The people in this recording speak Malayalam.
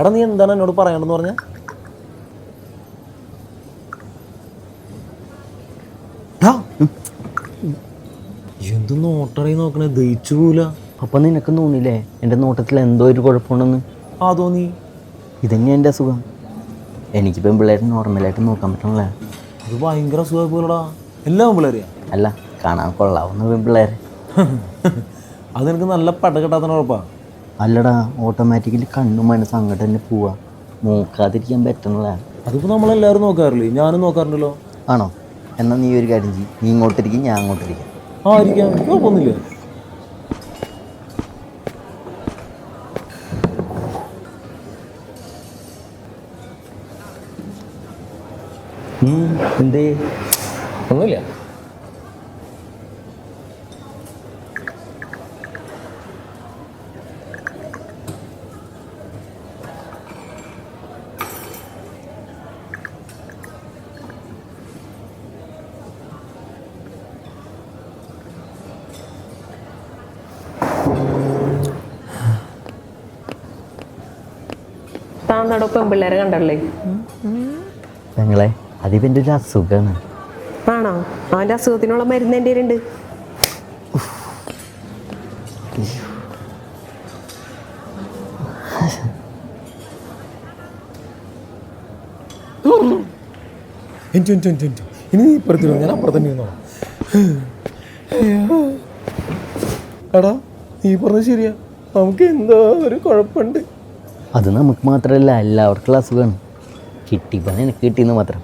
എടാ നീ എന്താണ് എന്നോട് പറയണമെന്ന് പറഞ്ഞ? എന്ത് നോട്ടറി നോക്കണേ, ദഹിച്ചു പോല. അപ്പം നിനക്ക് തോന്നില്ലേ എൻ്റെ നോട്ടത്തിൽ എന്തോ ഒരു കുഴപ്പമുണ്ടെന്ന്? ആ തോന്നി. ഇതന്നെയാണ് എൻ്റെ അസുഖം. എനിക്ക് പെൺപിള്ളേരെ നോർമലായിട്ട് നോക്കാൻ പറ്റണല്ലേ. അത് ഭയങ്കര അസുഖമായി പോലടാ. എല്ലാ പെൺപിള്ളേരെയാ? അല്ല, കാണാൻ കൊള്ളാവുന്ന പെൺപിള്ളേരെ. അത് നിനക്ക് നല്ല പടകെട്ടാത്തന്നെ ഉറപ്പാ? അല്ലടാ, ഓട്ടോമാറ്റിക്കലി കണ്ണും മനസ്സും അങ്ങോട്ട് തന്നെ പോവാ. നോക്കാതിരിക്കാൻ പറ്റണല്ലേ. അതിപ്പോൾ നമ്മളെല്ലാവരും നോക്കാറില്ലേ? ഞാനും നോക്കാറുണ്ടല്ലോ. ആണോ? എന്നാൽ നീ ഒരു കാര്യം ചെയ്യും, നീ ഇങ്ങോട്ടിരിക്കും, ഞാൻ അങ്ങോട്ടിരിക്കാം. ആ ഇരിക്കാം, എനിക്ക് കുഴപ്പമൊന്നുമില്ല. എന്തേ? ഒന്നുമില്ല. താന്നടോ പെൺപിള്ളേരെ കണ്ടല്ലേ? ഞങ്ങളെ അതിൻ്റെ ഒരു അസുഖമാണ്. ആണോ? അവൻ്റെ അസുഖത്തിനുള്ള മരുന്ന് എൻ്റെ ഉണ്ട്. ഇനി നീ ഇപ്പുറത്തില്ല, ഞാൻ അപ്പുറത്തന്നെ ഇരുന്നോ. എടാ നീ പറഞ്ഞത് ശരിയാ, നമുക്ക് എന്തോ ഒരു കുഴപ്പമുണ്ട്. അത് നമുക്ക് മാത്രമല്ല, എല്ലാവർക്കുള്ള അസുഖമാണ്. കിട്ടിയപ്പോൾ എനിക്ക് കിട്ടിയെന്ന് മാത്രം.